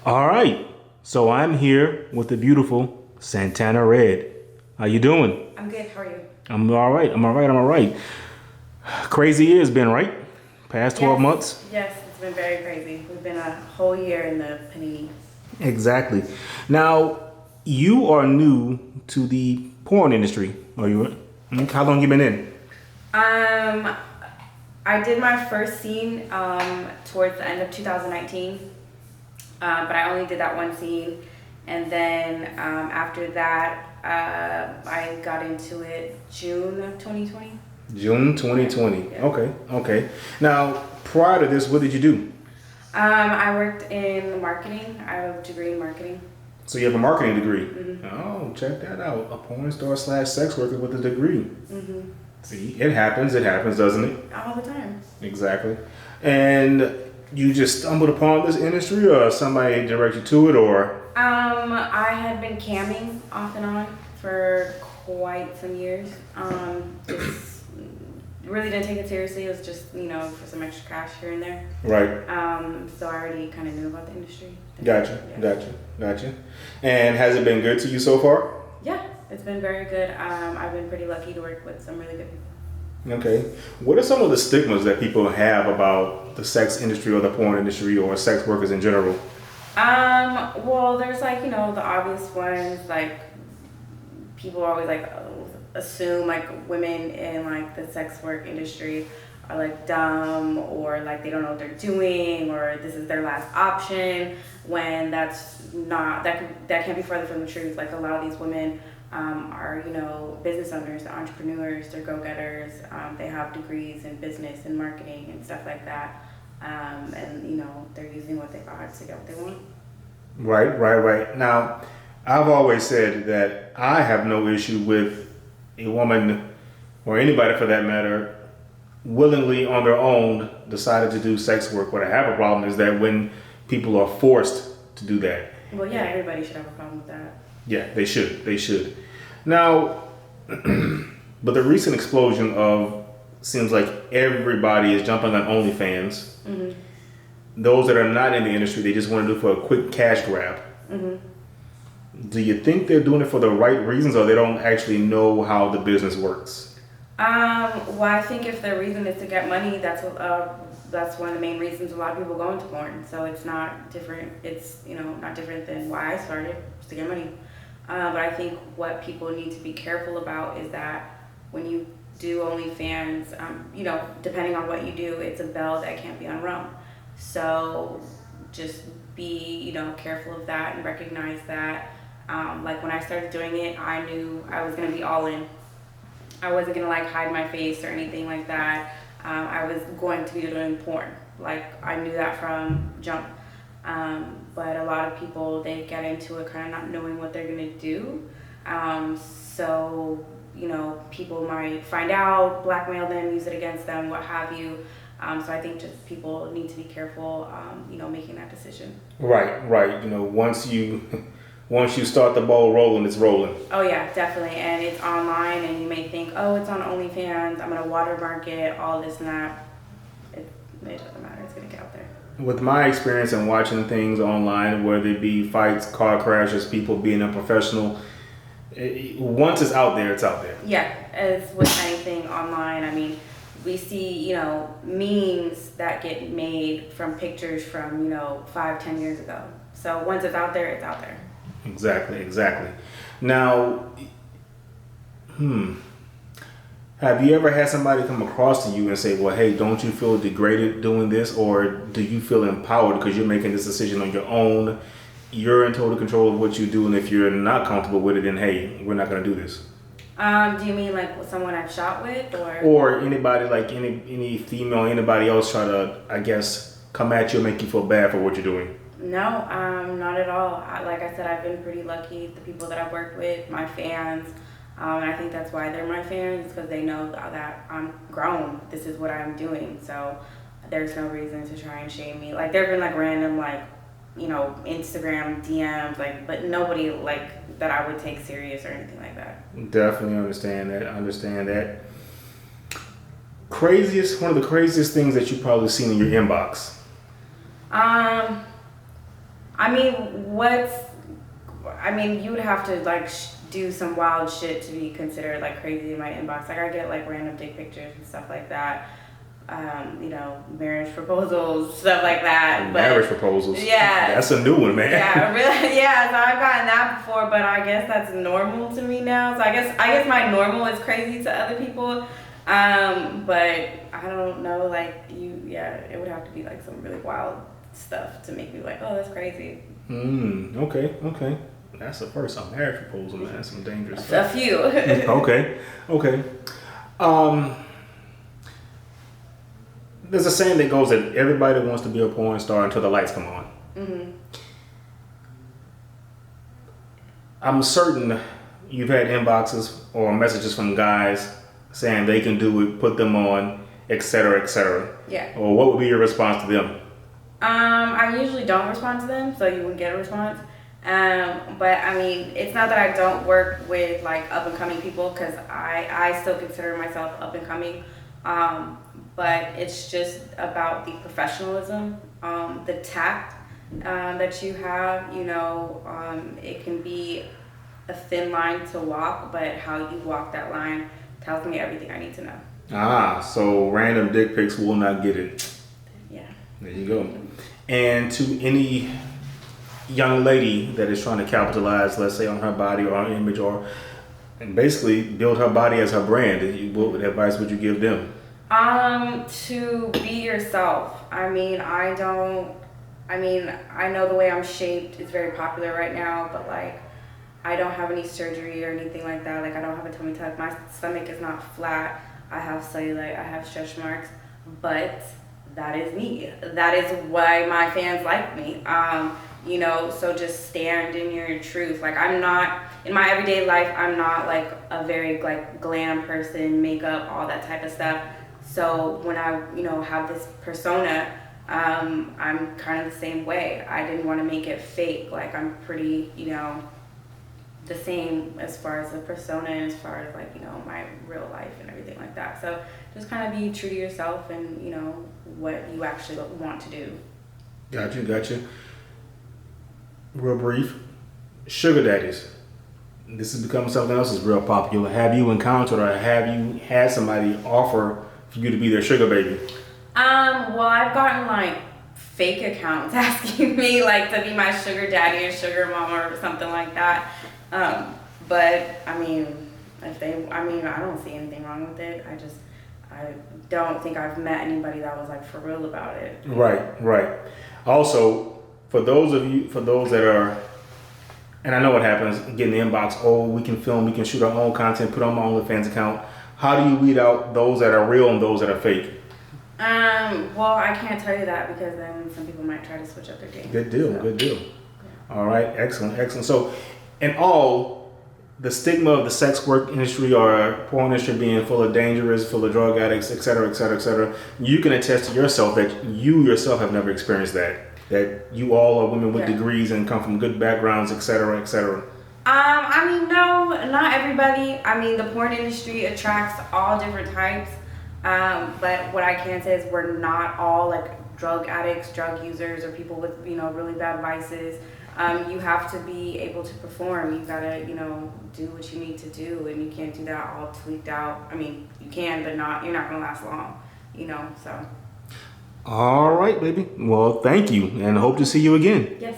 All right. So I'm here with the beautiful Santana Red. How you doing? I'm good. How are you? I'm all right. I'm all right. Crazy year's been, right? Past 12 Yes, months? yes, it's been very crazy. We've been a whole year in the panini. Exactly. Now, you are new to the porn industry. Are you? How long you been in? Um, I did my first scene towards the end of 2019, but I only did that one scene, and then after that, I got into it June of 2020. June 2020. Yeah. Okay. Now, prior to this, what did you do? I worked in marketing. I have a degree in marketing. So you have a marketing degree. Mm-hmm. Oh, check that out. A porn star slash sex worker with a degree. Mm-hmm. See, it happens. It happens, doesn't it? All the time. Exactly. And you just stumbled upon this industry, or somebody directed you to it, or? I had been camming off and on for quite some years. Just really didn't take it seriously. It was just, for some extra cash here and there. Right. So I already kind of knew about the industry. Gotcha. Yeah. Gotcha. And has it been good to you so far? Yeah, it's been very good. I've been pretty lucky to work with some really good people. Okay. What are some of the stigmas that people have about the sex industry or the porn industry or sex workers in general? Well, there's the obvious ones, like people always assume women in the sex work industry are dumb, or they don't know what they're doing, or this is their last option, when that's not, that can't be further from the truth. A lot of these women are business owners, they're entrepreneurs, they're go-getters, they have degrees in business and marketing and stuff like that, and they're using what they got to get what they want. Right. Now, I've always said that I have no issue with a woman, or anybody for that matter, willingly on their own decided to do sex work. What I have a problem is that when people are forced to do that. Well, yeah, everybody should have a problem with that. Yeah, they should. Now, but the recent explosion of, seems like everybody is jumping on OnlyFans. Mm-hmm. Those that are not in the industry, they just want to do it for a quick cash grab. Mm-hmm. Do you think they're doing it for the right reasons, or they don't actually know how the business works? Well, I think if the reason is to get money, that's one of the main reasons a lot of people go into porn. So it's not different. It's not different than why I started, just to get money. But I think what people need to be careful about is that when you do OnlyFans, depending on what you do, it's a bell that can't be unrung. So just be careful of that and recognize that. When I started doing it, I knew I was gonna be all in. I wasn't gonna hide my face or anything like that. I was going to be doing porn. I knew that from jump. But a lot of people, they get into it kind of not knowing what they're gonna do. So people might find out, blackmail them, use it against them, what have you. So I think just people need to be careful, making that decision. Right. Once you start the ball rolling, it's rolling. Oh yeah, definitely. And it's online, and you may think, oh, it's on OnlyFans, I'm gonna watermark it, all this and that. It doesn't matter. It's gonna get out there. With my experience in watching things online, whether it be fights, car crashes, people being unprofessional, once it's out there, it's out there. Yeah, as with anything online, I mean, we see, memes that get made from pictures from, 5-10 years ago. So once it's out there, it's out there. Exactly. Now, have you ever had somebody come across to you and say, well, hey, don't you feel degraded doing this? Or do you feel empowered because you're making this decision on your own? You're in total control of what you do, and if you're not comfortable with it, then hey, we're not going to do this. Do you mean someone I've shot with, or anybody, any female, anybody else try to, I guess, come at you and make you feel bad for what you're doing? No, not at all. Like I said, I've been pretty lucky. The people that I've worked with, my fans, and I think that's why they're my fans, because they know that I'm grown. This is what I'm doing, so there's no reason to try and shame me. There have been random Instagram DMs, but nobody that I would take serious or anything like that. Definitely understand that. One of the craziest things that you've probably seen in your inbox. I You would have to like do some wild shit to be considered like crazy in my inbox. Like I get like random dick pictures and stuff like that. Marriage proposals, stuff like that. Marriage proposals. Yeah. That's a new one, man. Yeah, really. Yeah, so I've gotten that before, but I guess that's normal to me now. So I guess my normal is crazy to other people. But I don't know, like it would have to be like some really wild stuff to make me like, oh, that's crazy. Okay. That's the first time marriage proposal, man. That's some dangerous stuff. A few. Okay. There's a saying that goes that everybody wants to be a porn star until the lights come on. Mm-hmm. I'm certain you've had inboxes or messages from guys saying they can do it, put them on, etc., etc. Yeah. Or what would be your response to them? I usually don't respond to them, so you wouldn't get a response. But I mean, it's not that I don't work with like up and coming people, because I still consider myself up and coming. But it's just about the professionalism, the tact that you have. It can be a thin line to walk, but how you walk that line tells me everything I need to know. So random dick pics will not get it. Yeah. There you go. And to any young lady that is trying to capitalize, let's say, on her body or her image, and basically build her body as her brand, what advice would you give them? To be yourself. I know the way I'm shaped is very popular right now, but like, I don't have any surgery or anything like that. Like, I don't have a tummy tuck. My stomach is not flat. I have cellulite. I have stretch marks, but that is me. That is why my fans like me. So just stand in your truth. Like, I'm not, in my everyday life, I'm not like a very like glam person, makeup, all that type of stuff. So when I, have this persona, I'm kind of the same way. I didn't want to make it fake. Like, I'm pretty, the same as far as the persona and as far as like, my real life and everything like that. So just kind of be true to yourself and, what you actually want to do. Gotcha. Real brief. Sugar daddies. This has become something else that's real popular. Have you encountered or have you had somebody offer for you to be their sugar baby? Well, I've gotten like fake accounts asking me like to be my sugar daddy or sugar mama or something like that. But I don't see anything wrong with it. I don't think I've met anybody that was like for real about it. Right. Also, for those that are, and I know what happens, get in the inbox, we can film, we can shoot our own content, put on my OnlyFans account. How do you weed out those that are real and those that are fake? Well, I can't tell you that because then some people might try to switch up their game. Good deal. Yeah. All right, excellent. So, in all, the stigma of the sex work industry or porn industry being full of dangerous, full of drug addicts, et cetera, you can attest to yourself that you yourself have never experienced that you all are women with degrees and come from good backgrounds, et cetera. No, not everybody. The porn industry attracts all different types. But what I can say is we're not all like drug addicts, drug users, or people with, really bad vices. You have to be able to perform. You gotta, do what you need to do, and you can't do that all tweaked out. You can, but you're not gonna last long, so. All right, baby. Well, thank you, and hope to see you again. Yes.